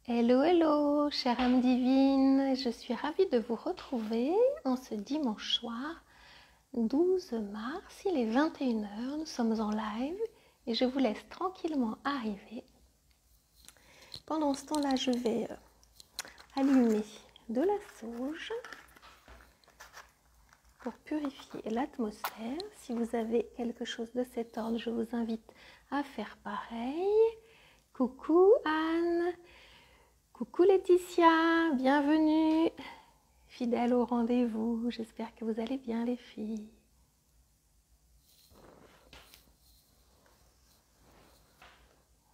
Hello, hello, chère âme divine, je suis ravie de vous retrouver en ce dimanche soir, 12 mars, il est 21 h, nous sommes en live et je vous laisse tranquillement arriver. Pendant ce temps-là, je vais allumer de la sauge pour purifier l'atmosphère. Si vous avez quelque chose de cet ordre, je vous invite à faire pareil. Coucou Anne. Coucou Laetitia, bienvenue, fidèle au rendez-vous, j'espère que vous allez bien les filles.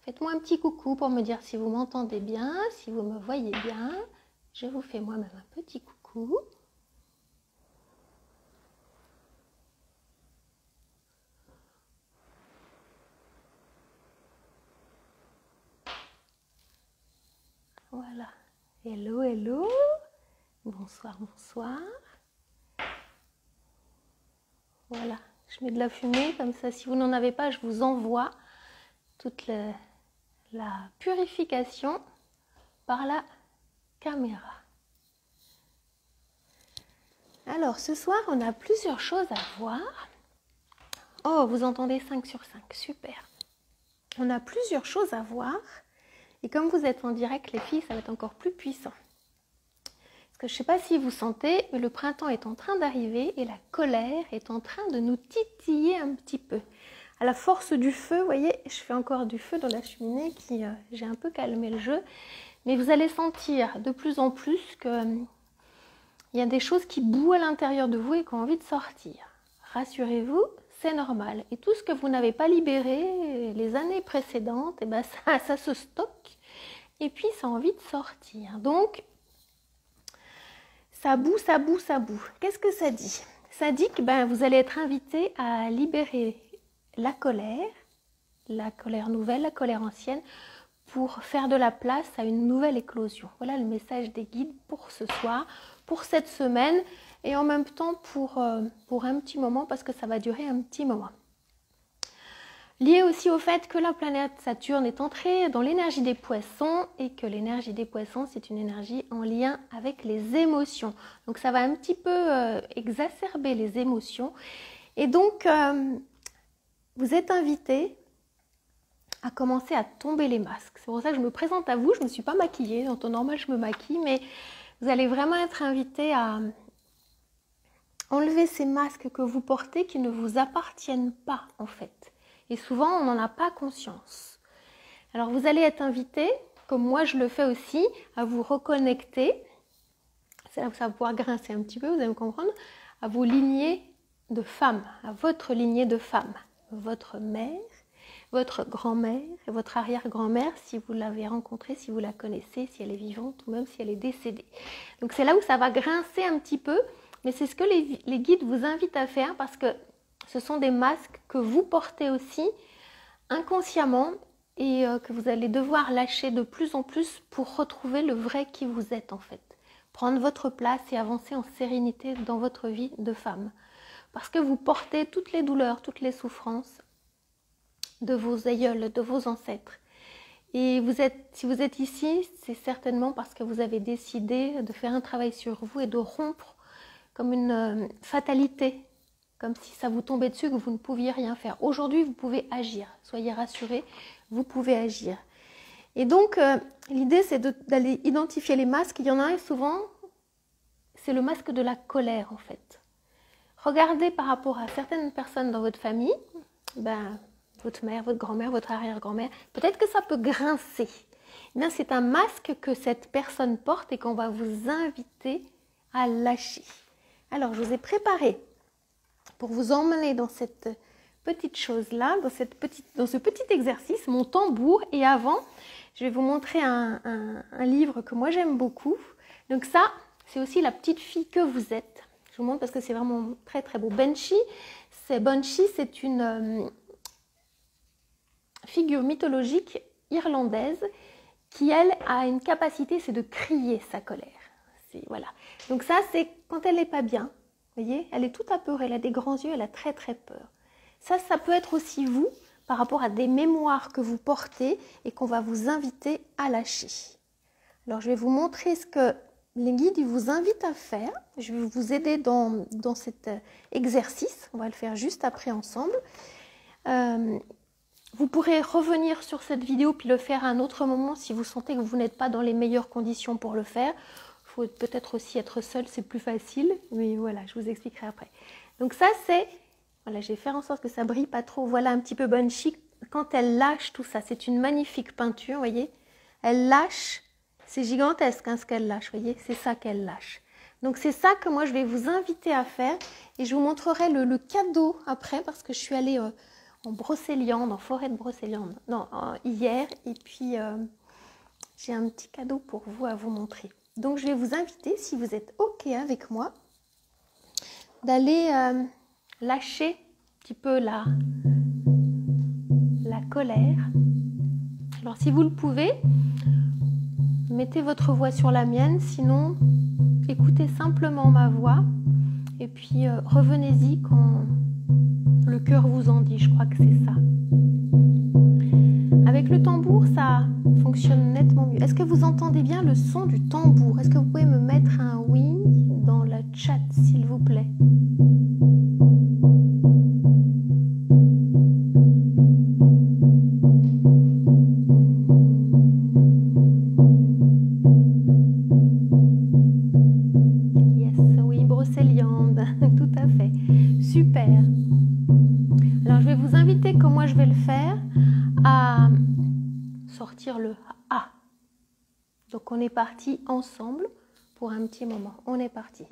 Faites-moi un petit coucou pour me dire si vous m'entendez bien, si vous me voyez bien. Je vous fais moi-même un petit coucou. Voilà, hello, hello, bonsoir, bonsoir. Voilà, je mets de la fumée, comme ça si vous n'en avez pas, je vous envoie toute la purification par la caméra. Alors ce soir, on a plusieurs choses à voir. Oh, vous entendez 5 sur 5, super. On a plusieurs choses à voir. Et comme vous êtes en direct, les filles, ça va être encore plus puissant. Parce que je ne sais pas si vous sentez, mais le printemps est en train d'arriver et la colère est en train de nous titiller un petit peu. À la force du feu, vous voyez, je fais encore du feu dans la cheminée qui, j'ai un peu calmé le jeu. Mais vous allez sentir de plus en plus qu'il y a des choses qui bouent à l'intérieur de vous et qui ont envie de sortir. Rassurez-vous, c'est normal. Et tout ce que vous n'avez pas libéré les années précédentes, eh ben ça se stocke et puis ça a envie de sortir. Donc, ça boue, ça boue, ça boue. Qu'est-ce que ça dit? Ça dit que vous allez être invité à libérer la colère nouvelle, la colère ancienne, pour faire de la place à une nouvelle éclosion. Voilà le message des guides pour ce soir, pour cette semaine et en même temps pour un petit moment parce que ça va durer un petit moment. Lié aussi au fait que la planète Saturne est entrée dans l'énergie des poissons et que l'énergie des poissons, c'est une énergie en lien avec les émotions. Donc ça va un petit peu exacerber les émotions. Et donc, vous êtes invités à commencer à tomber les masques. C'est pour ça que je me présente à vous. Je ne me suis pas maquillée. En temps normal, je me maquille. Mais vous allez vraiment être invités à enlever ces masques que vous portez qui ne vous appartiennent pas en fait. Et souvent, on n'en a pas conscience. Alors, vous allez être invités, comme moi je le fais aussi, à vous reconnecter. C'est là où ça va pouvoir grincer un petit peu, vous allez me comprendre. À vos lignées de femmes, à votre lignée de femmes. Votre mère, votre grand-mère et votre arrière-grand-mère, si vous l'avez rencontrée, si vous la connaissez, si elle est vivante ou même si elle est décédée. Donc, c'est là où ça va grincer un petit peu. Mais c'est ce que les guides vous invitent à faire parce que ce sont des masques que vous portez aussi inconsciemment et que vous allez devoir lâcher de plus en plus pour retrouver le vrai qui vous êtes en fait. Prendre votre place et avancer en sérénité dans votre vie de femme. Parce que vous portez toutes les douleurs, toutes les souffrances de vos aïeuls, de vos ancêtres. Et si vous êtes ici, c'est certainement parce que vous avez décidé de faire un travail sur vous et de rompre comme une fatalité, comme si ça vous tombait dessus, que vous ne pouviez rien faire. Aujourd'hui, vous pouvez agir. Soyez rassurés, vous pouvez agir. Et donc, l'idée, c'est d'aller identifier les masques. Il y en a un souvent, c'est le masque de la colère, en fait. Regardez par rapport à certaines personnes dans votre famille, votre mère, votre grand-mère, votre arrière-grand-mère, peut-être que ça peut grincer. C'est un masque que cette personne porte et qu'on va vous inviter à lâcher. Alors, je vous ai préparé pour vous emmener dans cette petite chose-là, dans ce petit exercice, mon tambour. Et avant, je vais vous montrer un livre que moi j'aime beaucoup. Donc ça, c'est aussi la petite fille que vous êtes. Je vous montre parce que c'est vraiment très très beau. Banshee, c'est une figure mythologique irlandaise qui, elle, a une capacité, c'est de crier sa colère. Voilà. Donc ça, c'est quand elle n'est pas bien. Vous voyez, elle est toute apeurée, elle a des grands yeux, elle a très très peur. Ça peut être aussi vous, par rapport à des mémoires que vous portez et qu'on va vous inviter à lâcher. Alors, je vais vous montrer ce que les guides ils vous invitent à faire. Je vais vous aider dans cet exercice. On va le faire juste après ensemble. Vous pourrez revenir sur cette vidéo puis le faire à un autre moment si vous sentez que vous n'êtes pas dans les meilleures conditions pour le faire. Il faut peut-être aussi être seul, c'est plus facile. Mais voilà, je vous expliquerai après. Donc ça, c'est... Voilà, je vais faire en sorte que ça brille pas trop. Voilà un petit peu Banshee quand elle lâche tout ça. C'est une magnifique peinture, vous voyez. Elle lâche, c'est gigantesque hein, ce qu'elle lâche, vous voyez. C'est ça qu'elle lâche. Donc c'est ça que moi je vais vous inviter à faire. Et je vous montrerai le cadeau après parce que je suis allée en Brocéliande, en forêt de Brocéliande, non, hier. Et puis j'ai un petit cadeau pour vous à vous montrer. Donc je vais vous inviter, si vous êtes OK avec moi, d'aller... lâchez un petit peu la colère. Alors si vous le pouvez, mettez votre voix sur la mienne, sinon écoutez simplement ma voix et puis revenez-y quand le cœur vous en dit, je crois que c'est ça. Avec le tambour, ça fonctionne nettement mieux. Est-ce que vous entendez bien le son du tambour? Est-ce que vous pouvez me mettre un oui dans le chat, s'il vous plaît? Tout à fait. Super. Alors, je vais vous inviter, comme moi je vais le faire, à sortir le A. Donc, on est parti ensemble pour un petit moment. On est parti.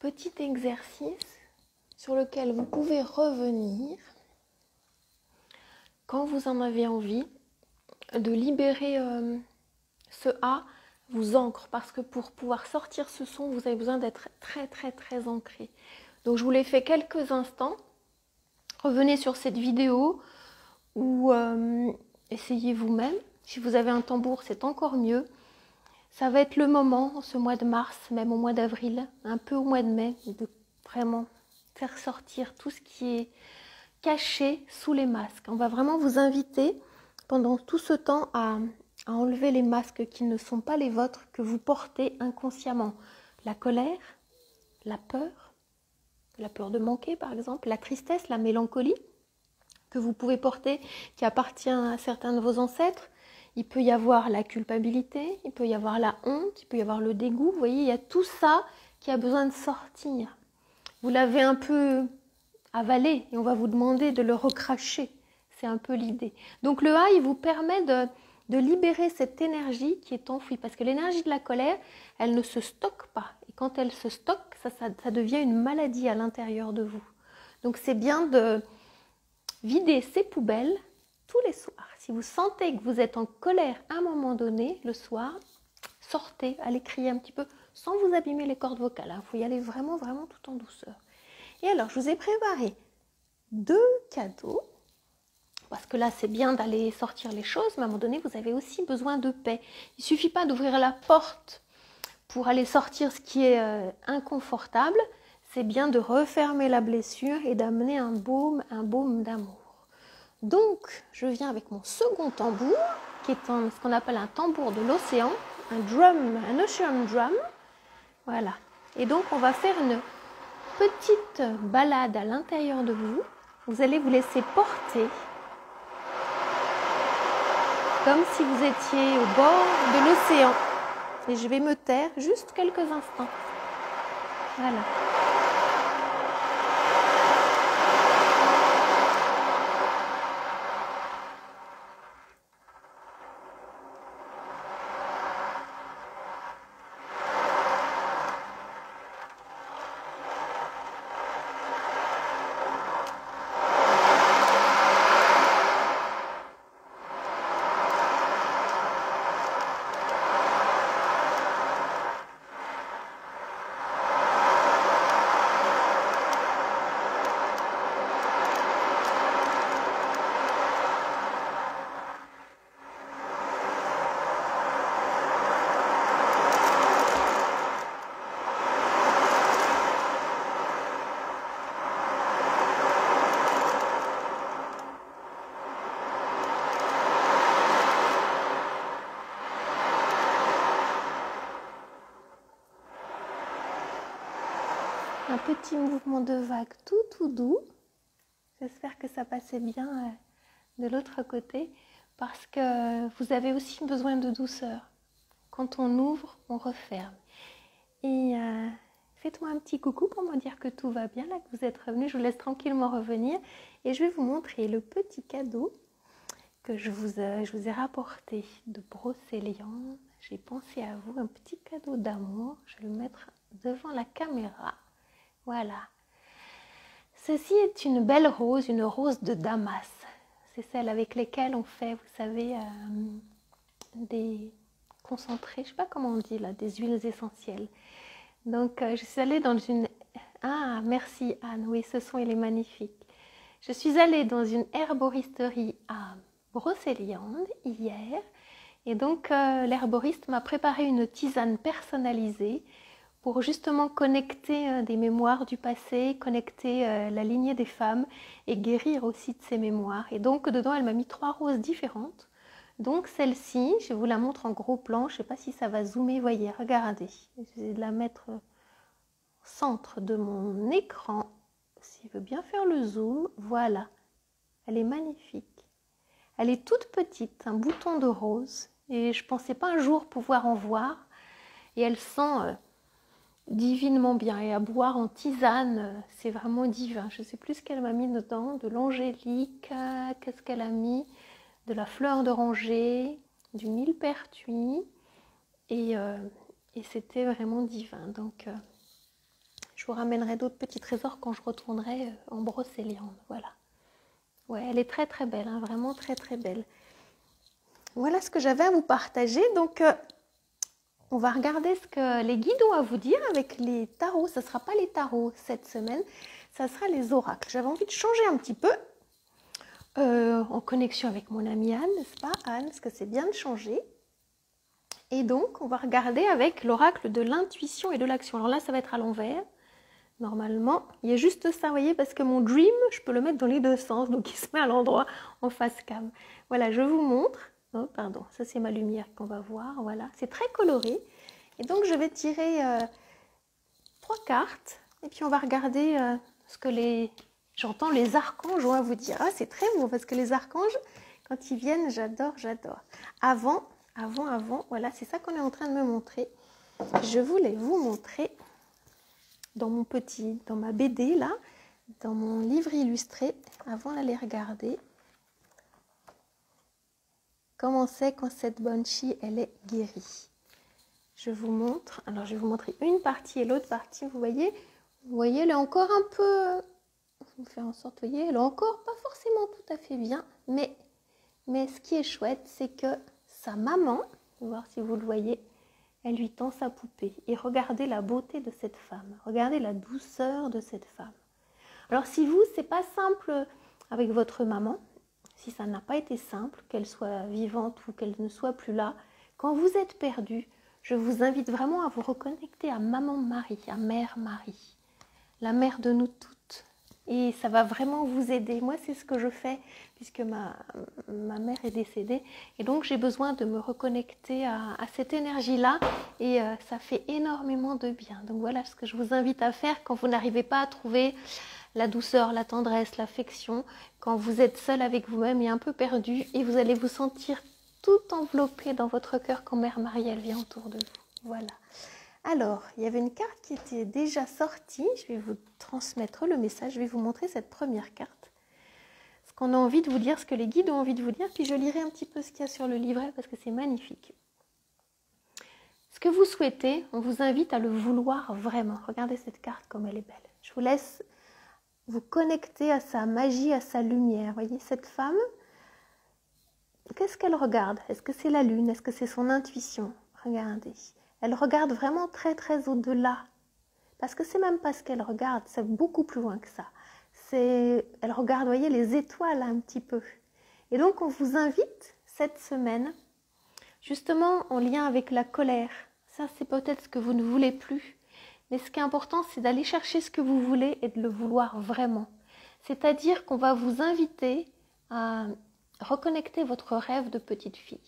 Petit exercice sur lequel vous pouvez revenir quand vous en avez envie de libérer ce A vous ancre parce que pour pouvoir sortir ce son vous avez besoin d'être très ancré. Donc je vous l'ai fait quelques instants. Revenez sur cette vidéo ou essayez vous-même. Si vous avez un tambour, c'est encore mieux. Ça va être le moment, ce mois de mars, même au mois d'avril, un peu au mois de mai, de vraiment faire sortir tout ce qui est caché sous les masques. On va vraiment vous inviter pendant tout ce temps à enlever les masques qui ne sont pas les vôtres, que vous portez inconsciemment. La colère, la peur de manquer par exemple, la tristesse, la mélancolie que vous pouvez porter, qui appartient à certains de vos ancêtres. Il peut y avoir la culpabilité, il peut y avoir la honte, il peut y avoir le dégoût. Vous voyez, il y a tout ça qui a besoin de sortir. Vous l'avez un peu avalé et on va vous demander de le recracher. C'est un peu l'idée. Donc le A, il vous permet de libérer cette énergie qui est enfouie. Parce que l'énergie de la colère, elle ne se stocke pas. Et quand elle se stocke, ça devient une maladie à l'intérieur de vous. Donc c'est bien de vider ces poubelles tous les soirs. Si vous sentez que vous êtes en colère à un moment donné, le soir, sortez, allez crier un petit peu sans vous abîmer les cordes vocales. Il faut y aller vraiment tout en douceur. Et alors, je vous ai préparé 2 cadeaux. Parce que là, c'est bien d'aller sortir les choses, mais à un moment donné, vous avez aussi besoin de paix. Il ne suffit pas d'ouvrir la porte pour aller sortir ce qui est inconfortable, c'est bien de refermer la blessure et d'amener un baume d'amour. Donc, je viens avec mon second tambour, qui est ce qu'on appelle un tambour de l'océan, un ocean drum. Voilà. Et donc, on va faire une petite balade à l'intérieur de vous. Vous allez vous laisser porter, comme si vous étiez au bord de l'océan. Et je vais me taire juste quelques instants. Voilà. Un petit mouvement de vague tout doux. J'espère que ça passait bien de l'autre côté parce que vous avez aussi besoin de douceur. Quand on ouvre, on referme. Et faites-moi un petit coucou pour me dire que tout va bien, là que vous êtes revenu. Je vous laisse tranquillement revenir et je vais vous montrer le petit cadeau que je vous ai rapporté de Brocéliande. J'ai pensé à vous, un petit cadeau d'amour. Je vais le mettre devant la caméra. Voilà. Ceci est une belle rose, une rose de Damas. C'est celle avec lesquelles on fait, vous savez, des concentrés, je ne sais pas comment on dit là, des huiles essentielles. Donc, je suis allée dans une... Ah, merci Anne, oui, ce son, il est magnifique. Je suis allée dans une herboristerie à Brocéliande hier. Et donc, l'herboriste m'a préparé une tisane personnalisée pour justement connecter des mémoires du passé, connecter la lignée des femmes et guérir aussi de ces mémoires. Et donc, dedans, elle m'a mis 3 roses différentes. Donc, celle-ci, je vous la montre en gros plan. Je ne sais pas si ça va zoomer. Voyez, regardez. Je vais la mettre au centre de mon écran. S'il veut bien faire le zoom, voilà. Elle est magnifique. Elle est toute petite, un bouton de rose. Et je ne pensais pas un jour pouvoir en voir. Et elle sent... divinement bien, et à boire en tisane, c'est vraiment divin. Je ne sais plus ce qu'elle m'a mis dedans, de l'angélique, qu'est-ce qu'elle a mis, de la fleur d'oranger, du millepertuis, et c'était vraiment divin. Donc je vous ramènerai d'autres petits trésors quand je retournerai en Brocéliande. Voilà. Ouais, elle est très très belle, hein, vraiment très très belle. Voilà ce que j'avais à vous partager. Donc on va regarder ce que les guides ont à vous dire avec les tarots. Ce ne sera pas les tarots cette semaine, ça sera les oracles. J'avais envie de changer un petit peu en connexion avec mon amie Anne, n'est-ce pas Anne? Parce que c'est bien de changer. Et donc, on va regarder avec l'oracle de l'intuition et de l'action. Alors là, ça va être à l'envers. Normalement, il y a juste ça, vous voyez, parce que mon dream, je peux le mettre dans les deux sens. Donc, il se met à l'endroit en face cam. Voilà, je vous montre. Oh, pardon, ça c'est ma lumière qu'on va voir. Voilà, c'est très coloré. Et donc, je vais tirer 3 cartes. Et puis, on va regarder ce que j'entends les archanges ont à vous dire. Ah, c'est très beau parce que les archanges, quand ils viennent, j'adore. Avant, voilà, c'est ça qu'on est en train de me montrer. Je voulais vous montrer dans ma BD là, dans mon livre illustré, avant d'aller regarder. Comment c'est quand cette banshee, elle est guérie? Je vous montre. Alors, je vais vous montrer une partie et l'autre partie. Vous voyez, elle est encore un peu... Je vais faire en sorte, vous voyez, elle est encore pas forcément tout à fait bien. Mais ce qui est chouette, c'est que sa maman, on va voir si vous le voyez, elle lui tend sa poupée. Et regardez la beauté de cette femme. Regardez la douceur de cette femme. Alors, si vous, c'est pas simple avec votre maman, si ça n'a pas été simple, qu'elle soit vivante ou qu'elle ne soit plus là, quand vous êtes perdu, je vous invite vraiment à vous reconnecter à Maman Marie, à Mère Marie, la mère de nous toutes. Et ça va vraiment vous aider. Moi, c'est ce que je fais puisque ma mère est décédée. Et donc, j'ai besoin de me reconnecter à cette énergie-là. Et ça fait énormément de bien. Donc, voilà ce que je vous invite à faire quand vous n'arrivez pas à trouver la douceur, la tendresse, l'affection. Quand vous êtes seul avec vous-même et un peu perdu. Et vous allez vous sentir tout enveloppé dans votre cœur quand Mère Marie, elle vient autour de vous. Voilà. Alors, il y avait une carte qui était déjà sortie. Je vais vous transmettre le message. Je vais vous montrer cette première carte. Ce qu'on a envie de vous dire, ce que les guides ont envie de vous dire. Puis je lirai un petit peu ce qu'il y a sur le livret parce que c'est magnifique. Ce que vous souhaitez, on vous invite à le vouloir vraiment. Regardez cette carte comme elle est belle. Je vous laisse vous connecter à sa magie, à sa lumière. Voyez, cette femme, qu'est-ce qu'elle regarde? Est-ce que c'est la lune? Est-ce que c'est son intuition? Regardez. Elle regarde vraiment très très au-delà. Parce que c'est même pas ce qu'elle regarde, c'est beaucoup plus loin que ça. Elle regarde, vous voyez, les étoiles un petit peu. Et donc on vous invite cette semaine, justement en lien avec la colère. Ça c'est peut-être ce que vous ne voulez plus. Mais ce qui est important, c'est d'aller chercher ce que vous voulez et de le vouloir vraiment. C'est-à-dire qu'on va vous inviter à reconnecter votre rêve de petite fille.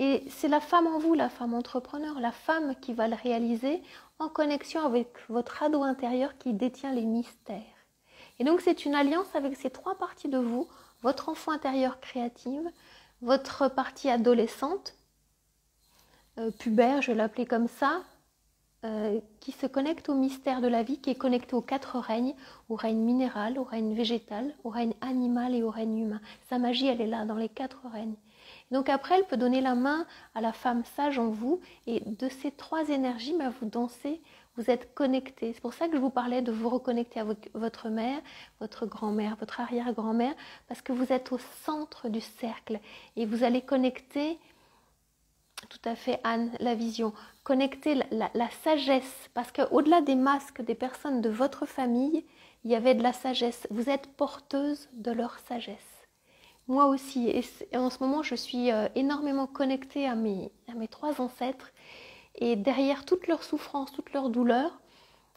Et c'est la femme en vous, la femme entrepreneur, la femme qui va le réaliser en connexion avec votre ado intérieur qui détient les mystères. Et donc c'est une alliance avec ces trois parties de vous, votre enfant intérieur créative, votre partie adolescente, pubère, je vais l'appeler comme ça, qui se connecte au mystère de la vie, qui est connecté aux quatre règnes, au règne minéral, au règne végétal, au règne animal et au règne humain. Sa magie, elle est là, dans les quatre règnes. Donc après, elle peut donner la main à la femme sage en vous, et de ces trois énergies, vous dansez, vous êtes connectés. C'est pour ça que je vous parlais de vous reconnecter avec votre mère, votre grand-mère, votre arrière-grand-mère, parce que vous êtes au centre du cercle, et vous allez connecter, tout à fait Anne, la vision, connecter la sagesse, parce qu'au-delà des masques des personnes de votre famille, il y avait de la sagesse. Vous êtes porteuse de leur sagesse. Moi aussi, et en ce moment, je suis énormément connectée à mes trois ancêtres. Et derrière toute leur souffrance, toute leur douleur,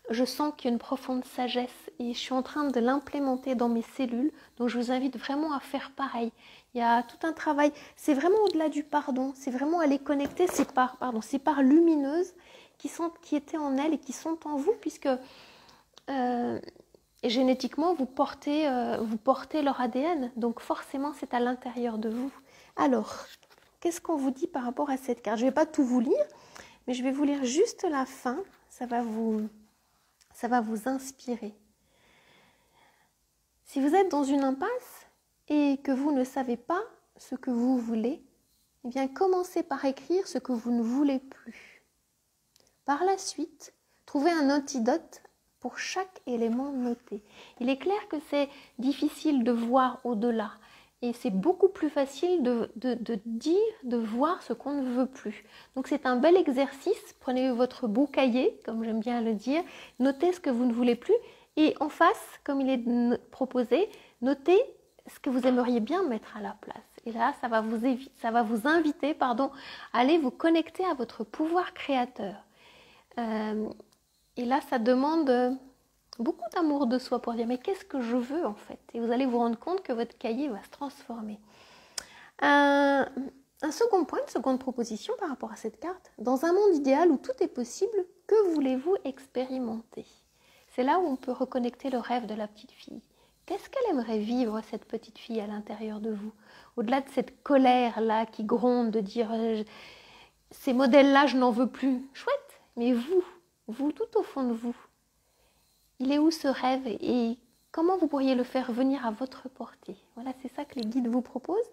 je sens qu'il y a une profonde sagesse. Et je suis en train de l'implémenter dans mes cellules. Donc je vous invite vraiment à faire pareil. Il y a tout un travail. C'est vraiment au-delà du pardon. C'est vraiment aller connecter ces parts lumineuses qui étaient en elles et qui sont en vous. Puisque et génétiquement, vous portez leur ADN, donc forcément, c'est à l'intérieur de vous. Alors, qu'est-ce qu'on vous dit par rapport à cette carte? Je ne vais pas tout vous lire, mais je vais vous lire juste la fin. Ça va vous inspirer. Si vous êtes dans une impasse et que vous ne savez pas ce que vous voulez, eh bien, commencez par écrire ce que vous ne voulez plus. Par la suite, trouvez un antidote pour chaque élément noté. Il est clair que c'est difficile de voir au-delà et c'est beaucoup plus facile de voir ce qu'on ne veut plus. Donc c'est un bel exercice, prenez votre beau cahier, comme j'aime bien le dire, notez ce que vous ne voulez plus et en face, comme il est proposé, notez ce que vous aimeriez bien mettre à la place. Et là, ça va vous inviter à aller vous connecter à votre pouvoir créateur. Et là, ça demande beaucoup d'amour de soi pour dire « mais qu'est-ce que je veux en fait ?» Et vous allez vous rendre compte que votre cahier va se transformer. Un second point, une seconde proposition par rapport à cette carte. Dans un monde idéal où tout est possible, que voulez-vous expérimenter? C'est là où on peut reconnecter le rêve de la petite fille. Qu'est-ce qu'elle aimerait vivre, cette petite fille, à l'intérieur de vous? Au-delà de cette colère-là qui gronde de dire « ces modèles-là, je n'en veux plus ». Chouette, mais vous, tout au fond de vous, il est où ce rêve et comment vous pourriez le faire venir à votre portée? Voilà, c'est ça que les guides vous proposent.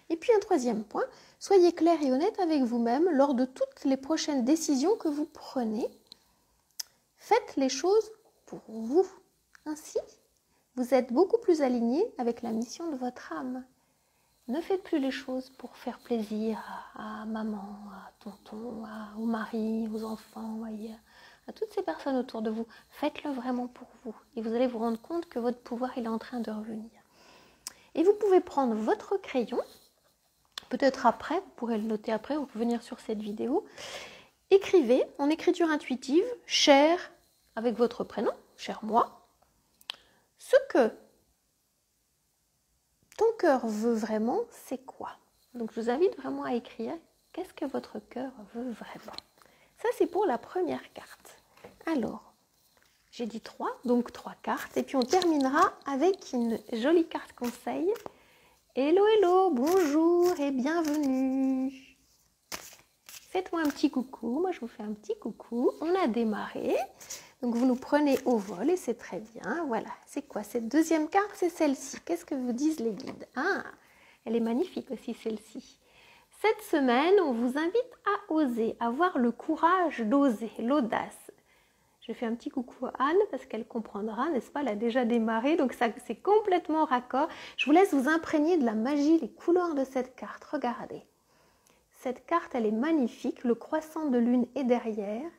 Et puis un troisième point, soyez clair et honnête avec vous-même lors de toutes les prochaines décisions que vous prenez. Faites les choses pour vous. Ainsi, vous êtes beaucoup plus aligné avec la mission de votre âme. Ne faites plus les choses pour faire plaisir à maman, à tonton, au mari, aux enfants, à toutes ces personnes autour de vous. Faites-le vraiment pour vous et vous allez vous rendre compte que votre pouvoir il est en train de revenir. Et vous pouvez prendre votre crayon, peut-être après, vous pourrez le noter après ou revenir sur cette vidéo. Écrivez en écriture intuitive, cher, avec votre prénom, cher moi, ce que ton cœur veut vraiment, c'est quoi? Donc je vous invite vraiment à écrire qu'est-ce que votre cœur veut vraiment. Ça c'est pour la première carte. Alors, j'ai dit 3, donc 3 cartes. Et puis on terminera avec une jolie carte conseil. Hello, hello, bonjour et bienvenue. Faites-moi un petit coucou, moi je vous fais un petit coucou. On a démarré, donc vous nous prenez au vol et c'est très bien. Voilà, c'est quoi cette deuxième carte? C'est celle-ci. Qu'est-ce que vous disent les guides? Ah, elle est magnifique aussi celle-ci. Cette semaine, on vous invite à oser, à avoir le courage d'oser, l'audace. Je fais un petit coucou à Anne parce qu'elle comprendra, n'est-ce pas? Elle a déjà démarré, donc ça c'est complètement raccord. Je vous laisse vous imprégner de la magie, les couleurs de cette carte. Regardez. Cette carte, elle est magnifique. Le croissant de lune est derrière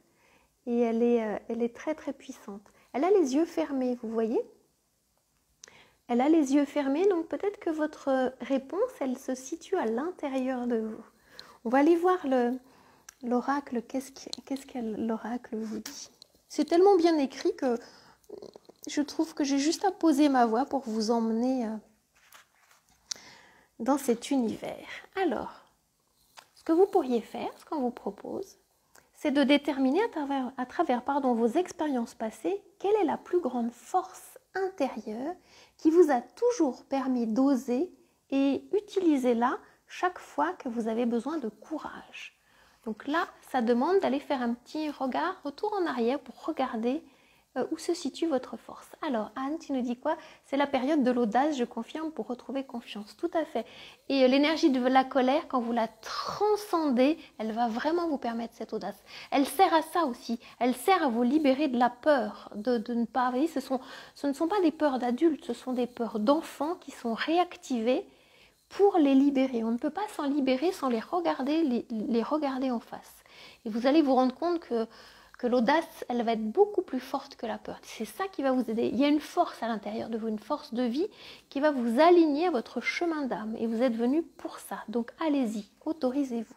et elle est très très puissante. Elle a les yeux fermés, vous voyez? Elle a les yeux fermés, donc peut-être que votre réponse, elle se situe à l'intérieur de vous. On va aller voir l'oracle. Qu'est-ce que l'oracle vous dit? C'est tellement bien écrit que je trouve que j'ai juste à poser ma voix pour vous emmener dans cet univers. Alors, ce que vous pourriez faire, ce qu'on vous propose, c'est de déterminer à travers vos expériences passées, quelle est la plus grande force intérieure qui vous a toujours permis d'oser et utilisez-la chaque fois que vous avez besoin de courage. Donc là, ça demande d'aller faire un petit retour en arrière pour regarder où se situe votre force. Alors Anne, tu nous dis quoi? C'est la période de l'audace, je confirme, pour retrouver confiance. Tout à fait. Et l'énergie de la colère, quand vous la transcendez, elle va vraiment vous permettre cette audace. Elle sert à ça aussi. Elle sert à vous libérer de la peur, de ne pas... Vous voyez, ce ne sont pas des peurs d'adultes, ce sont des peurs d'enfants qui sont réactivées pour les libérer. On ne peut pas s'en libérer sans les regarder en face. Et vous allez vous rendre compte que l'audace, elle va être beaucoup plus forte que la peur. C'est ça qui va vous aider. Il y a une force à l'intérieur de vous, une force de vie qui va vous aligner à votre chemin d'âme. Et vous êtes venu pour ça. Donc allez-y, autorisez-vous.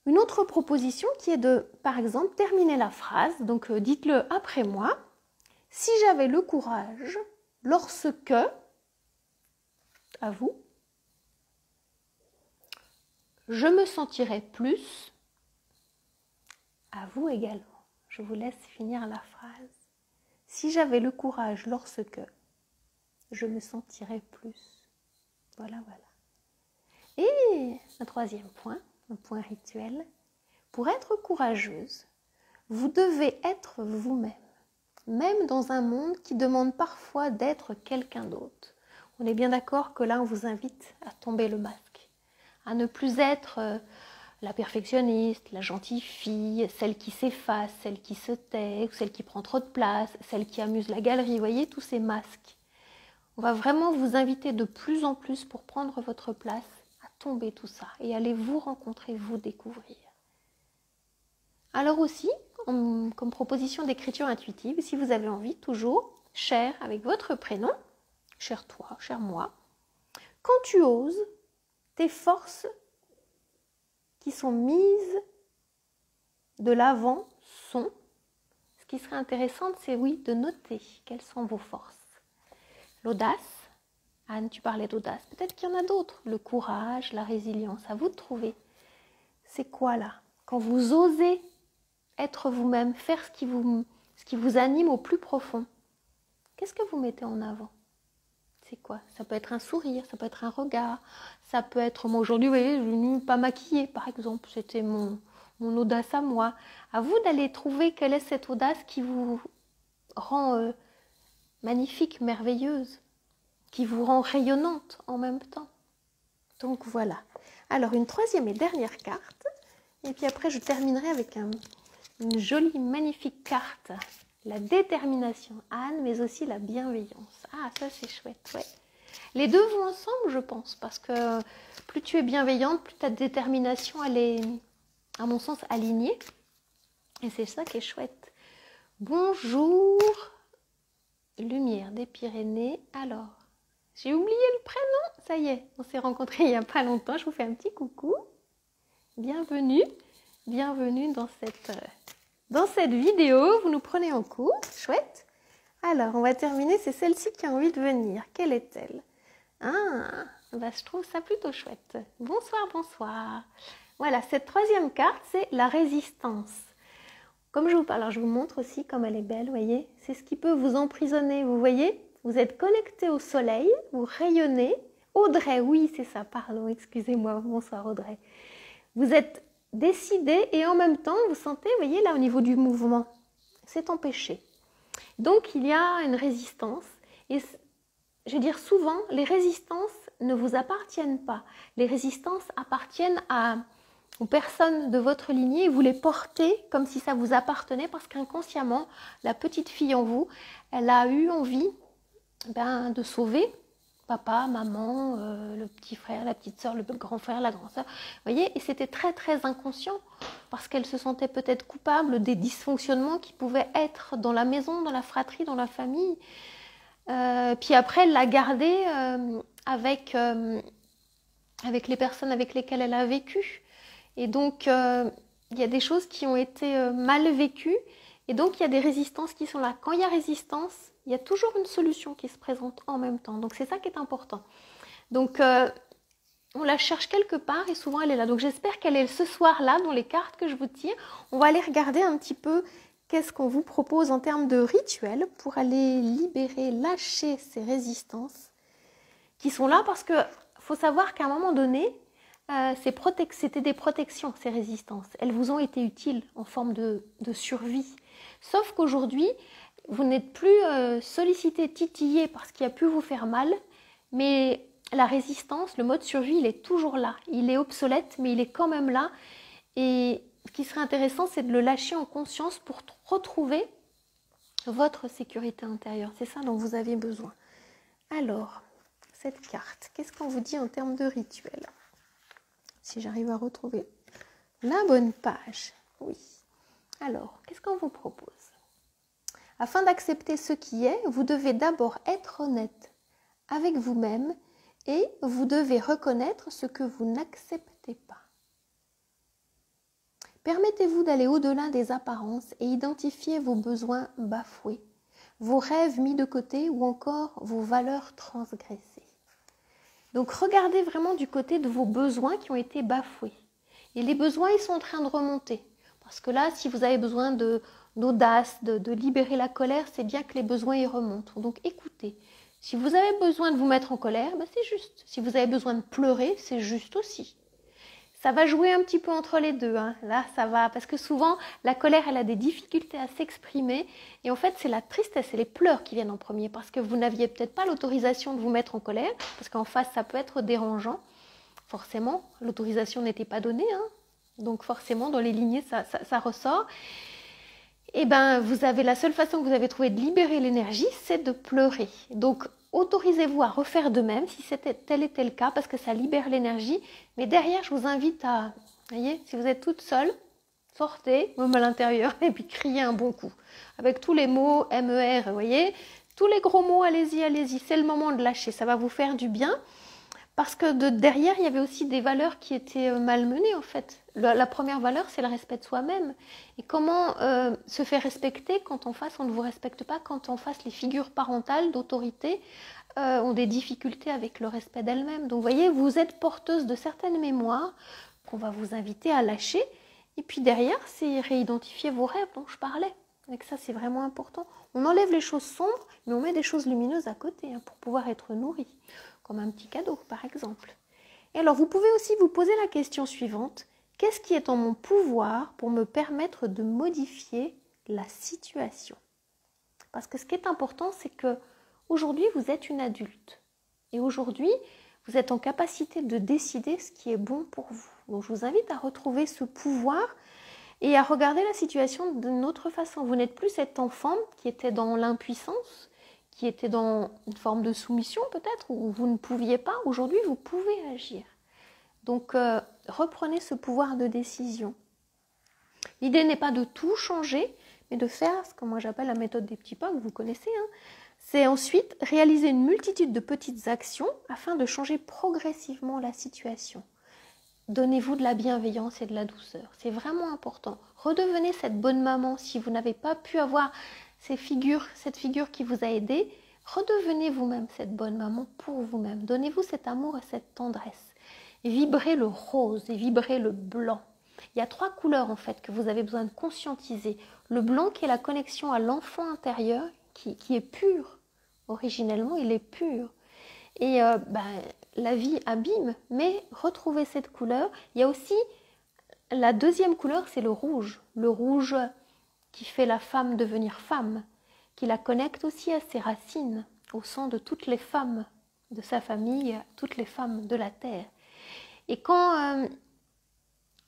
Une autre proposition qui est de, par exemple, terminer la phrase. Donc dites-le après moi. Si j'avais le courage, lorsque, à vous, je me sentirais plus, à vous également. Je vous laisse finir la phrase. Si j'avais le courage lorsque, je me sentirais plus. Voilà, voilà. Et un troisième point, un point rituel. Pour être courageuse, vous devez être vous-même, même dans un monde qui demande parfois d'être quelqu'un d'autre. On est bien d'accord que là, on vous invite à tomber le masque, à ne plus être la perfectionniste, la gentille fille, celle qui s'efface, celle qui se tait, celle qui prend trop de place, celle qui amuse la galerie. Vous voyez, tous ces masques. On va vraiment vous inviter de plus en plus pour prendre votre place, à tomber tout ça et aller vous rencontrer, vous découvrir. Alors aussi, comme proposition d'écriture intuitive, si vous avez envie, toujours, cher avec votre prénom, cher toi, cher moi, quand tu oses, tes forces qui sont mises de l'avant sont, ce qui serait intéressant, c'est oui, de noter quelles sont vos forces. L'audace, Anne, tu parlais d'audace, peut-être qu'il y en a d'autres, le courage, la résilience, à vous de trouver. C'est quoi là? Quand vous osez être vous-même, faire ce qui vous anime au plus profond, qu'est-ce que vous mettez en avant? C'est quoi? Ça peut être un sourire, ça peut être un regard, ça peut être, moi aujourd'hui, vous voyez, je suis venue pas maquillée par exemple, c'était mon audace à moi. À vous d'aller trouver quelle est cette audace qui vous rend magnifique, merveilleuse, qui vous rend rayonnante en même temps. Donc voilà. Alors une troisième et dernière carte, et puis après je terminerai avec une jolie, magnifique carte. La détermination, Anne, mais aussi la bienveillance. Ah, ça c'est chouette, ouais. Les deux vont ensemble, je pense, parce que plus tu es bienveillante, plus ta détermination, elle est, à mon sens, alignée. Et c'est ça qui est chouette. Bonjour, lumière des Pyrénées. Alors, J'ai oublié le prénom. Ça y est, on s'est rencontrés il n'y a pas longtemps. Je vous fais un petit coucou. Bienvenue. Bienvenue dans cette vidéo. Vous nous prenez en cours. Chouette. Alors, on va terminer. C'est celle-ci qui a envie de venir. Quelle est-elle? Ah, bah, je trouve ça plutôt chouette. Bonsoir, bonsoir. Voilà, cette troisième carte, c'est la résistance. Comme je vous parle, alors je vous montre aussi comme elle est belle, vous voyez. C'est ce qui peut vous emprisonner, vous voyez. Vous êtes connecté au soleil, vous rayonnez. Audrey, oui, c'est ça, pardon, excusez-moi. Bonsoir Audrey. Vous êtes décidé et en même temps, vous sentez, vous voyez, là au niveau du mouvement, c'est empêché. Donc, il y a une résistance. Et je veux dire, souvent, les résistances ne vous appartiennent pas. Les résistances appartiennent aux personnes de votre lignée et vous les portez comme si ça vous appartenait parce qu'inconsciemment, la petite fille en vous, elle a eu envie de sauver papa, maman, le petit frère, la petite soeur, le grand frère, la grande soeur. Vous voyez, et c'était très très inconscient parce qu'elle se sentait peut-être coupable des dysfonctionnements qui pouvaient être dans la maison, dans la fratrie, dans la famille. Puis après, elle l'a gardé avec les personnes avec lesquelles elle a vécu. Et donc, il y a des choses qui ont été mal vécues. Et donc, il y a des résistances qui sont là. Quand il y a résistance, il y a toujours une solution qui se présente en même temps. Donc, c'est ça qui est important. Donc, on la cherche quelque part et souvent, elle est là. Donc, j'espère qu'elle est ce soir-là dans les cartes que je vous tire. On va aller regarder un petit peu qu'est-ce qu'on vous propose en termes de rituel pour aller libérer, lâcher ces résistances qui sont là parce que faut savoir qu'à un moment donné, c'était des protections, ces résistances. Elles vous ont été utiles en forme de survie. Sauf qu'aujourd'hui, vous n'êtes plus sollicité, titillé parce qu'il a pu vous faire mal, mais la résistance, le mode survie, il est toujours là. Il est obsolète, mais il est quand même là. Et ce qui serait intéressant, c'est de le lâcher en conscience pour retrouver votre sécurité intérieure. C'est ça dont vous avez besoin. Alors, cette carte, qu'est-ce qu'on vous dit en termes de rituel? Si j'arrive à retrouver la bonne page. Oui. Alors, qu'est-ce qu'on vous propose? Afin d'accepter ce qui est, vous devez d'abord être honnête avec vous-même et vous devez reconnaître ce que vous n'acceptez pas. Permettez-vous d'aller au-delà des apparences et identifier vos besoins bafoués, vos rêves mis de côté ou encore vos valeurs transgressées. Donc, regardez vraiment du côté de vos besoins qui ont été bafoués. Et les besoins, ils sont en train de remonter. Parce que là, si vous avez besoin d'audace, de libérer la colère, c'est bien que les besoins y remontent. Donc, écoutez. Si vous avez besoin de vous mettre en colère, c'est juste. Si vous avez besoin de pleurer, c'est juste aussi. Ça va jouer un petit peu entre les deux. Là, ça va. Parce que souvent, la colère, elle a des difficultés à s'exprimer. Et en fait, c'est la tristesse et les pleurs qui viennent en premier. Parce que vous n'aviez peut-être pas l'autorisation de vous mettre en colère. Parce qu'en face, ça peut être dérangeant. Forcément, l'autorisation n'était pas donnée. Donc forcément, dans les lignées, ça ressort. Et vous avez la seule façon que vous avez trouvé de libérer l'énergie, c'est de pleurer. Donc, autorisez-vous à refaire de même si c'était tel était le cas parce que ça libère l'énergie. Mais derrière, je vous invite à, voyez, si vous êtes toute seule, sortez, même à l'intérieur, et puis criez un bon coup. Avec tous les mots MER, vous voyez, tous les gros mots, allez-y, allez-y. C'est le moment de lâcher, ça va vous faire du bien. Parce que derrière, il y avait aussi des valeurs qui étaient malmenées en fait. La première valeur, c'est le respect de soi-même. Et comment se faire respecter quand en face, on ne vous respecte pas, quand en face, les figures parentales d'autorité ont des difficultés avec le respect d'elles-mêmes. Donc vous voyez, vous êtes porteuse de certaines mémoires qu'on va vous inviter à lâcher. Et puis derrière, c'est réidentifier vos rêves dont je parlais. Donc ça, c'est vraiment important. On enlève les choses sombres, mais on met des choses lumineuses à côté pour pouvoir être nourri. Comme un petit cadeau, par exemple. Et alors, vous pouvez aussi vous poser la question suivante. Qu'est-ce qui est en mon pouvoir pour me permettre de modifier la situation? Parce que ce qui est important, c'est que aujourd'hui, vous êtes une adulte. Et aujourd'hui, vous êtes en capacité de décider ce qui est bon pour vous. Donc, je vous invite à retrouver ce pouvoir et à regarder la situation d'une autre façon. Vous n'êtes plus cet enfant qui était dans l'impuissance, qui était dans une forme de soumission peut-être, où vous ne pouviez pas. Aujourd'hui, vous pouvez agir. Donc, reprenez ce pouvoir de décision. L'idée n'est pas de tout changer, mais de faire ce que moi j'appelle la méthode des petits pas, que vous connaissez. c'est ensuite réaliser une multitude de petites actions afin de changer progressivement la situation. Donnez-vous de la bienveillance et de la douceur. C'est vraiment important. Redevenez cette bonne maman. Si vous n'avez pas pu avoir cette figure qui vous a aidé, redevenez vous-même cette bonne maman pour vous-même. Donnez-vous cet amour et cette tendresse. Vibrez le rose et vibrez le blanc. Il y a 3 couleurs en fait que vous avez besoin de conscientiser. Le blanc qui est la connexion à l'enfant intérieur qui est pur. Originellement, il est pur. Et la vie abîme, mais retrouvez cette couleur. Il y a aussi la deuxième couleur, c'est le rouge. Le rouge qui fait la femme devenir femme, qui la connecte aussi à ses racines, au sang de toutes les femmes de sa famille, toutes les femmes de la terre. Et quand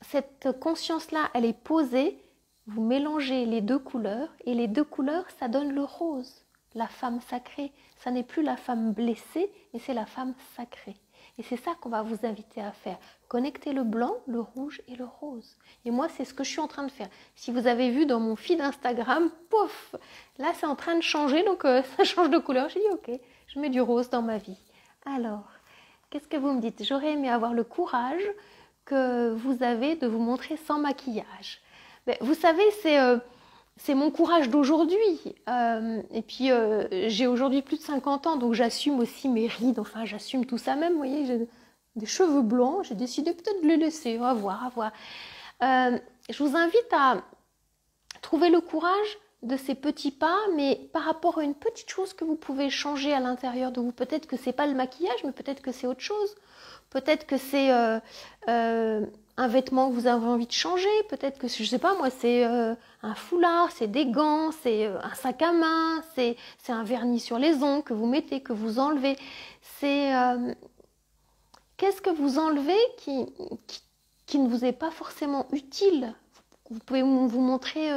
cette conscience-là, elle est posée, vous mélangez les 2 couleurs, et les 2 couleurs, ça donne le rose. La femme sacrée, ça n'est plus la femme blessée, mais c'est la femme sacrée. Et c'est ça qu'on va vous inviter à faire. Connecter le blanc, le rouge et le rose. Et moi, c'est ce que je suis en train de faire. Si vous avez vu dans mon feed Instagram, pouf, là, c'est en train de changer, donc ça change de couleur. J'ai dit, ok, je mets du rose dans ma vie. Alors, qu'est-ce que vous me dites? J'aurais aimé avoir le courage que vous avez de vous montrer sans maquillage. Mais vous savez, c'est mon courage d'aujourd'hui. Et puis, j'ai aujourd'hui plus de 50 ans, donc j'assume aussi mes rides. Enfin, j'assume tout ça même. Vous voyez, j'ai des cheveux blancs. J'ai décidé peut-être de les laisser. On va voir, à voir. Je vous invite à trouver le courage de ces petits pas, mais par rapport à une petite chose que vous pouvez changer à l'intérieur de vous. Peut-être que c'est pas le maquillage, mais peut-être que c'est autre chose. Peut-être que c'est un vêtement que vous avez envie de changer. Peut-être que, je sais pas moi, c'est un foulard, c'est des gants, c'est un sac à main, c'est un vernis sur les ongles que vous mettez, que vous enlevez. C'est qu'est-ce que vous enlevez qui ne vous est pas forcément utile. Vous pouvez vous montrer,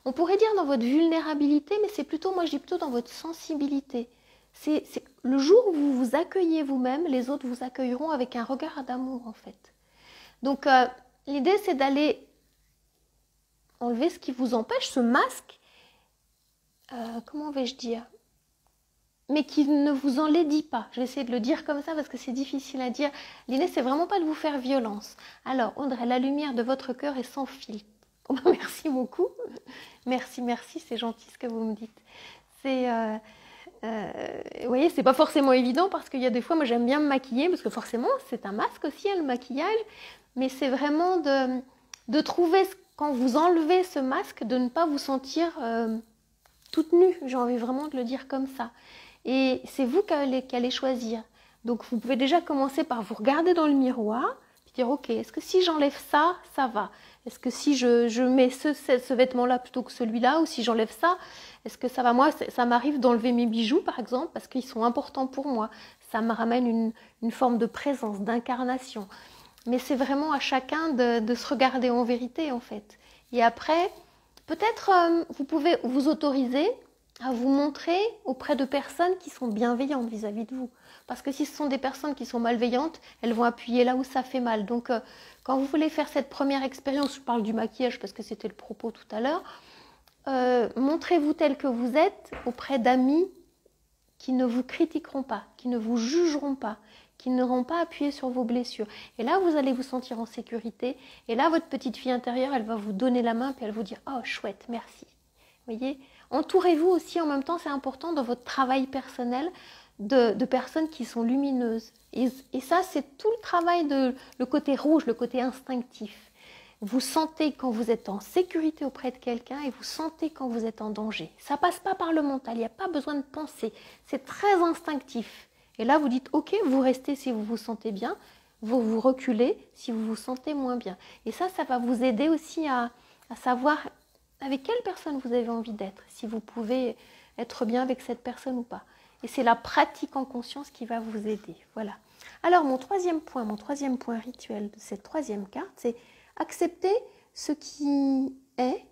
on pourrait dire dans votre vulnérabilité, mais c'est plutôt, moi je dis plutôt dans votre sensibilité. C'est le jour où vous vous accueillez vous-même, les autres vous accueilleront avec un regard d'amour en fait. Donc l'idée c'est d'aller enlever ce qui vous empêche, ce masque, comment vais-je dire, mais qui ne vous enlaidit pas. Je vais essayer de le dire comme ça parce que c'est difficile à dire. L'idée c'est vraiment pas de vous faire violence. Alors Audrey, la lumière de votre cœur est sans filtre. Oh, merci beaucoup. Merci, c'est gentil ce que vous me dites. C'est... vous voyez, c'est pas forcément évident parce qu'il y a des fois, moi j'aime bien me maquiller parce que forcément c'est un masque aussi, le maquillage, mais c'est vraiment de trouver, quand vous enlevez ce masque, de ne pas vous sentir toute nue, j'ai envie vraiment de le dire comme ça. Et c'est vous qui allez choisir. Donc vous pouvez déjà commencer par vous regarder dans le miroir, puis dire ok, est-ce que si j'enlève ça, ça va? Est-ce que si je mets ce vêtement-là plutôt que celui-là, ou si j'enlève ça, est-ce que ça va? Moi, ça m'arrive d'enlever mes bijoux, par exemple, parce qu'ils sont importants pour moi. Ça me ramène une forme de présence, d'incarnation. Mais c'est vraiment à chacun de se regarder en vérité, en fait. Et après, peut-être vous pouvez vous autoriser à vous montrer auprès de personnes qui sont bienveillantes vis-à-vis de vous. Parce que si ce sont des personnes qui sont malveillantes, elles vont appuyer là où ça fait mal. Donc, quand vous voulez faire cette première expérience, je parle du maquillage parce que c'était le propos tout à l'heure, montrez-vous tel que vous êtes auprès d'amis qui ne vous critiqueront pas, qui ne vous jugeront pas, qui n'auront pas appuyé sur vos blessures. Et là, vous allez vous sentir en sécurité. Et là, votre petite fille intérieure, elle va vous donner la main puis elle va vous dire « Oh, chouette, merci ». Vous voyez, entourez-vous aussi en même temps, c'est important dans votre travail personnel de personnes qui sont lumineuses. Et ça, c'est tout le travail le côté rouge, le côté instinctif. Vous sentez quand vous êtes en sécurité auprès de quelqu'un et vous sentez quand vous êtes en danger. Ça passe pas par le mental, il n'y a pas besoin de penser. C'est très instinctif. Et là, vous dites, ok, vous restez si vous vous sentez bien, vous reculez si vous vous sentez moins bien. Et ça va vous aider aussi à savoir avec quelle personne vous avez envie d'être, si vous pouvez être bien avec cette personne ou pas. Et c'est la pratique en conscience qui va vous aider. Voilà. Alors, mon troisième point rituel de cette troisième carte, c'est accepter ce qui est.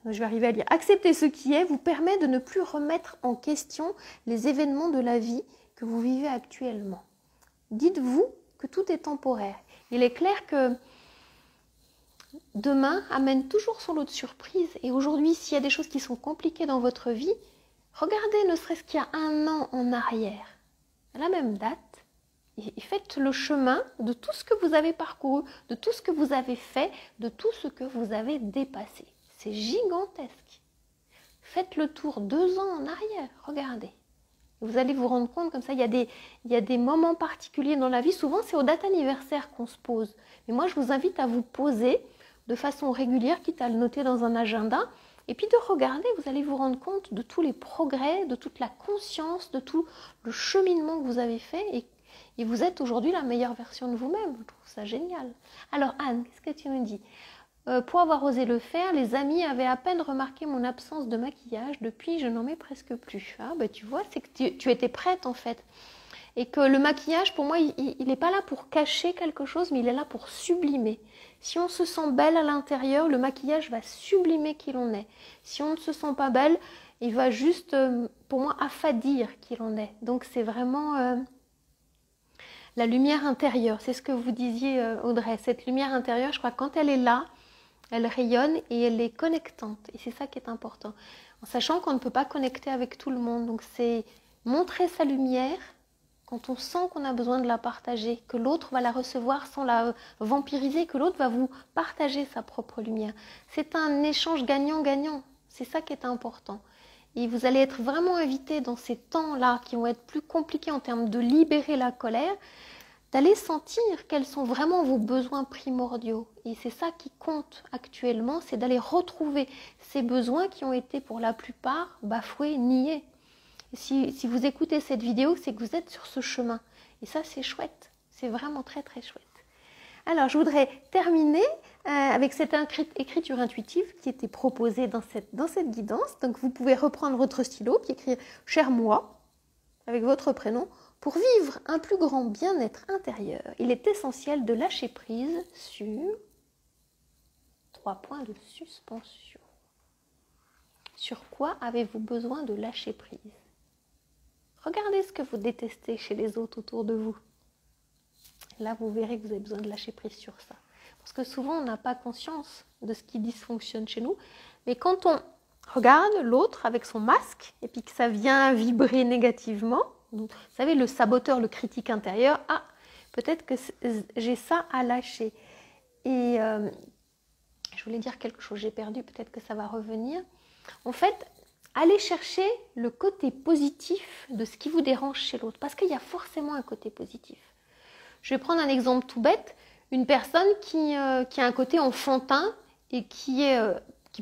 Je vais arriver à lire. Accepter ce qui est vous permet de ne plus remettre en question les événements de la vie que vous vivez actuellement. Dites-vous que tout est temporaire. Il est clair que demain amène toujours son lot de surprises. Et aujourd'hui, s'il y a des choses qui sont compliquées dans votre vie, Regardez ne serait-ce qu'il y a 1 an en arrière, à la même date, et faites le chemin de tout ce que vous avez parcouru, de tout ce que vous avez fait, de tout ce que vous avez dépassé. C'est gigantesque. Faites le tour 2 ans en arrière, regardez. Vous allez vous rendre compte comme ça, il y a des moments particuliers dans la vie. Souvent, c'est aux dates anniversaires qu'on se pose. Mais moi, je vous invite à vous poser de façon régulière, quitte à le noter dans un agenda. Et puis de regarder, vous allez vous rendre compte de tous les progrès, de toute la conscience, de tout le cheminement que vous avez fait. Et vous êtes aujourd'hui la meilleure version de vous-même. Je trouve ça génial. Alors Anne, qu'est-ce que tu nous dis ? Pour avoir osé le faire, les amis avaient à peine remarqué mon absence de maquillage. Depuis, je n'en mets presque plus. Ah, bah, tu vois, c'est que tu étais prête en fait. Et que le maquillage, pour moi, il n'est pas là pour cacher quelque chose, mais il est là pour sublimer. Si on se sent belle à l'intérieur, le maquillage va sublimer qui l'on est. Si on ne se sent pas belle, il va juste, pour moi, affadir qui l'on est. Donc c'est vraiment la lumière intérieure. C'est ce que vous disiez, Audrey. Cette lumière intérieure, je crois que quand elle est là, elle rayonne et elle est connectante. Et c'est ça qui est important. En sachant qu'on ne peut pas connecter avec tout le monde. Donc c'est montrer sa lumière quand on sent qu'on a besoin de la partager, que l'autre va la recevoir sans la vampiriser, que l'autre va vous partager sa propre lumière. C'est un échange gagnant-gagnant. C'est ça qui est important. Et vous allez être vraiment invité dans ces temps-là qui vont être plus compliqués en termes de libérer la colère, d'aller sentir quels sont vraiment vos besoins primordiaux. Et c'est ça qui compte actuellement, c'est d'aller retrouver ces besoins qui ont été pour la plupart bafoués, niés. Et si vous écoutez cette vidéo, c'est que vous êtes sur ce chemin. Et ça, c'est chouette. C'est vraiment très, très chouette. Alors, je voudrais terminer avec cette écriture intuitive qui était proposée dans cette guidance. Donc, vous pouvez reprendre votre stylo puis écrire « Cher moi » avec votre prénom. Pour vivre un plus grand bien-être intérieur, il est essentiel de lâcher prise sur 3 points de suspension. Sur quoi avez-vous besoin de lâcher prise ? Regardez ce que vous détestez chez les autres autour de vous. Là, vous verrez que vous avez besoin de lâcher prise sur ça. Parce que souvent, on n'a pas conscience de ce qui dysfonctionne chez nous. Mais quand on regarde l'autre avec son masque et puis que ça vient vibrer négativement, vous savez, le saboteur, le critique intérieur, ah, peut-être que j'ai ça à lâcher. Et je voulais dire quelque chose, j'ai perdu, peut-être que ça va revenir. En fait, allez chercher le côté positif de ce qui vous dérange chez l'autre, parce qu'il y a forcément un côté positif. Je vais prendre un exemple tout bête, une personne qui a un côté enfantin et qui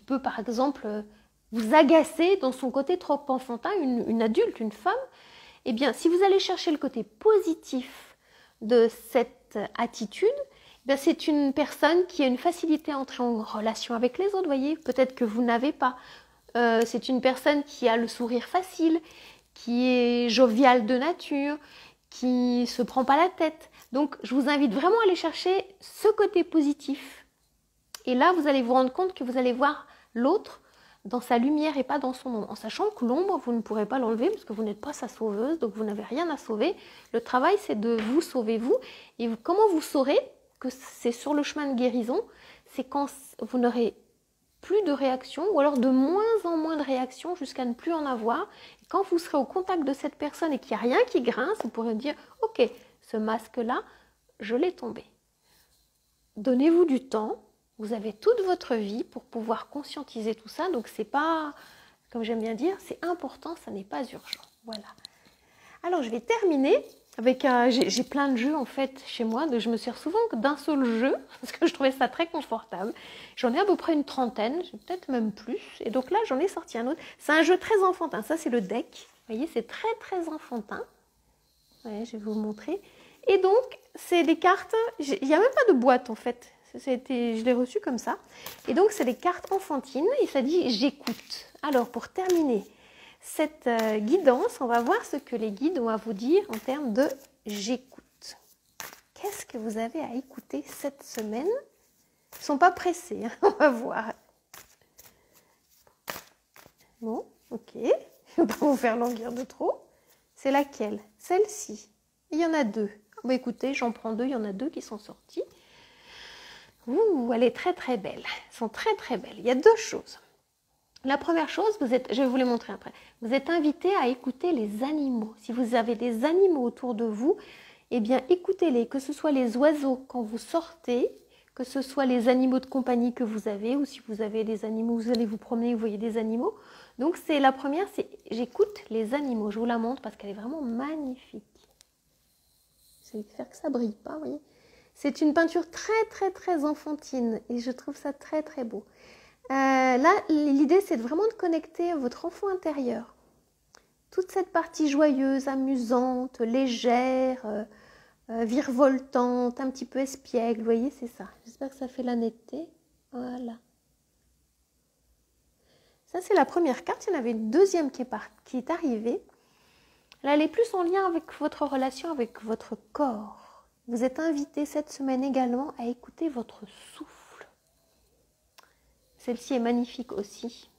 peut par exemple vous agacer dans son côté trop enfantin, une adulte, une femme. Eh bien, si vous allez chercher le côté positif de cette attitude, eh bien, c'est une personne qui a une facilité à entrer en relation avec les autres, voyez, peut-être que vous n'avez pas. C'est une personne qui a le sourire facile, qui est joviale de nature, qui ne se prend pas la tête. Donc, je vous invite vraiment à aller chercher ce côté positif. Et là, vous allez vous rendre compte que vous allez voir l'autre dans sa lumière et pas dans son ombre. En sachant que l'ombre, vous ne pourrez pas l'enlever parce que vous n'êtes pas sa sauveuse, donc vous n'avez rien à sauver. Le travail, c'est de vous sauver vous. Et comment vous saurez que c'est sur le chemin de guérison? C'est quand vous n'aurez plus de réaction ou alors de moins en moins de réaction jusqu'à ne plus en avoir. Et quand vous serez au contact de cette personne et qu'il n'y a rien qui grince, vous pourrez dire « Ok, ce masque-là, je l'ai tombé. » Donnez-vous du temps. Vous avez toute votre vie pour pouvoir conscientiser tout ça. Donc, c'est pas, comme j'aime bien dire, c'est important, ça n'est pas urgent. Voilà. Alors, je vais terminer avec j'ai plein de jeux en fait chez moi. Donc je me sers souvent d'un seul jeu parce que je trouvais ça très confortable. J'en ai à peu près une trentaine, peut-être même plus. Et donc là, j'en ai sorti un autre. C'est un jeu très enfantin. Ça, c'est le deck. Vous voyez, c'est très, très enfantin. Ouais, je vais vous montrer. Et donc, c'est des cartes. Il n'y a même pas de boîte en fait. Je l'ai reçu comme ça. Et donc, c'est des cartes enfantines et ça dit « j'écoute ». Alors, pour terminer cette guidance, on va voir ce que les guides ont à vous dire en termes de « j'écoute ». Qu'est-ce que vous avez à écouter cette semaine? Ils ne sont pas pressés, hein, on va voir. Bon, ok. Je ne vais pas vous faire languir de trop. C'est laquelle? Celle-ci. Il y en a 2. Bon, écoutez, j'en prends 2. Il y en a 2 qui sont sortis. Ouh, elle est très très belle. Elles sont très très belles. Il y a 2 choses. La première chose, je vais vous les montrer après, vous êtes invité à écouter les animaux. Si vous avez des animaux autour de vous, eh bien écoutez-les, que ce soit les oiseaux quand vous sortez, que ce soit les animaux de compagnie que vous avez, ou si vous avez des animaux, vous allez vous promener, vous voyez des animaux. Donc c'est la première, c'est j'écoute les animaux. Je vous la montre parce qu'elle est vraiment magnifique. Je vais faire que ça brille pas, vous voyez. C'est une peinture très très très enfantine et je trouve ça très très beau. Là, l'idée c'est vraiment de connecter votre enfant intérieur. Toute cette partie joyeuse, amusante, légère, virevoltante, un petit peu espiègle, vous voyez, c'est ça. J'espère que ça fait la netteté. Voilà. Ça, c'est la première carte. Il y en avait une deuxième qui est arrivée. Là, elle est plus en lien avec votre relation avec votre corps. Vous êtes invité cette semaine également à écouter votre souffle. Celle-ci est magnifique aussi.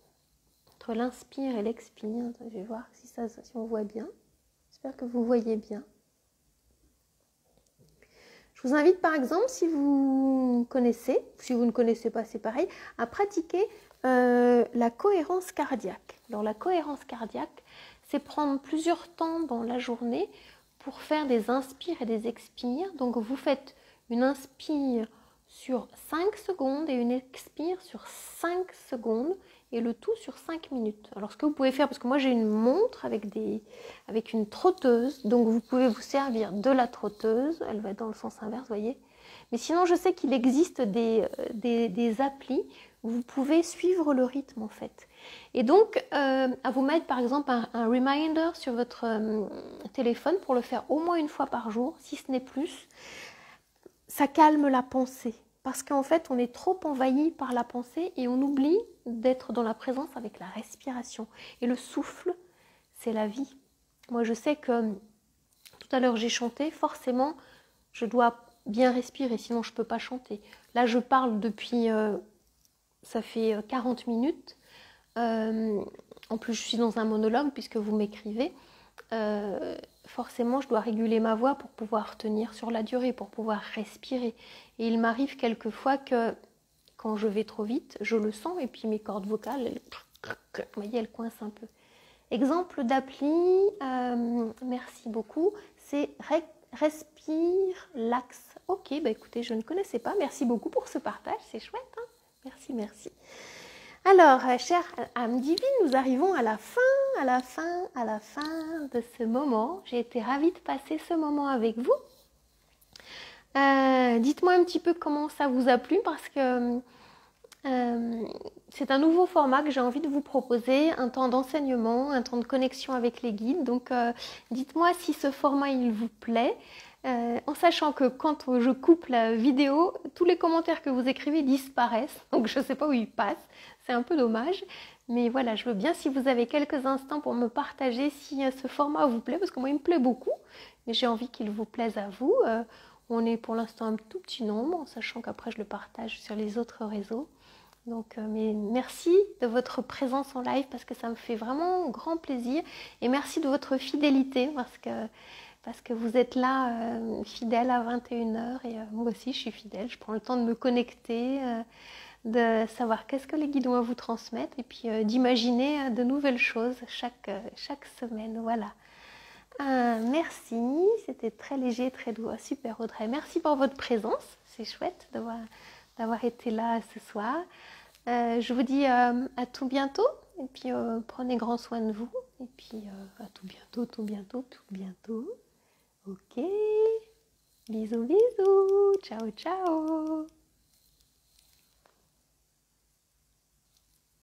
Entre l'inspire et l'expire. Je vais voir si on voit bien. J'espère que vous voyez bien. Je vous invite par exemple, si vous connaissez, si vous ne connaissez pas, c'est pareil, à pratiquer la cohérence cardiaque. Alors la cohérence cardiaque, c'est prendre plusieurs temps dans la journée pour faire des inspires et des expires. Donc vous faites une inspire sur 5 secondes et une expire sur 5 secondes et le tout sur 5 minutes. Alors ce que vous pouvez faire, parce que moi j'ai une montre avec une trotteuse, donc vous pouvez vous servir de la trotteuse, elle va dans le sens inverse, vous voyez. Mais sinon je sais qu'il existe des applis où vous pouvez suivre le rythme en fait. Et donc à vous mettre par exemple un reminder sur votre téléphone pour le faire au moins une fois par jour, si ce n'est plus. Ça calme la pensée. Parce qu'en fait, on est trop envahi par la pensée et on oublie d'être dans la présence avec la respiration. Et le souffle, c'est la vie. Moi, je sais que tout à l'heure, j'ai chanté. Forcément, je dois bien respirer, sinon je ne peux pas chanter. Là, je parle depuis, ça fait 40 minutes. En plus, je suis dans un monologue puisque vous m'écrivez. Forcément, je dois réguler ma voix pour pouvoir tenir sur la durée, pour pouvoir respirer. Et il m'arrive quelquefois que quand je vais trop vite, je le sens et puis mes cordes vocales, vous voyez, elles coincent un peu. Exemple d'appli, merci beaucoup, c'est Respire Lax. Ok, bah écoutez, je ne connaissais pas. Merci beaucoup pour ce partage, c'est chouette. Hein, merci, merci. Alors, chère âme divine, nous arrivons à la fin de ce moment. J'ai été ravie de passer ce moment avec vous. Dites-moi un petit peu comment ça vous a plu parce que c'est un nouveau format que j'ai envie de vous proposer, un temps d'enseignement, un temps de connexion avec les guides. Donc, dites-moi si ce format, il vous plaît. En sachant que quand je coupe la vidéo, tous les commentaires que vous écrivez disparaissent. Donc, je ne sais pas où ils passent. C'est un peu dommage. Mais voilà, je veux bien si vous avez quelques instants pour me partager si ce format vous plaît. Parce que moi, il me plaît beaucoup. Mais j'ai envie qu'il vous plaise à vous. On est pour l'instant un tout petit nombre, en sachant qu'après, je le partage sur les autres réseaux. Donc, mais merci de votre présence en live parce que ça me fait vraiment grand plaisir. Et merci de votre fidélité parce que vous êtes là, fidèle à 21h. Et moi aussi, je suis fidèle. Je prends le temps de me connecter, de savoir qu'est-ce que les guides vont vous transmettre et puis d'imaginer de nouvelles choses chaque semaine. Voilà. Merci, c'était très léger, très doux. Super Audrey, merci pour votre présence. C'est chouette d'avoir été là ce soir. Je vous dis à tout bientôt. Et puis prenez grand soin de vous. Et puis à tout bientôt, tout bientôt, tout bientôt. Ok. Bisous, bisous. Ciao, ciao.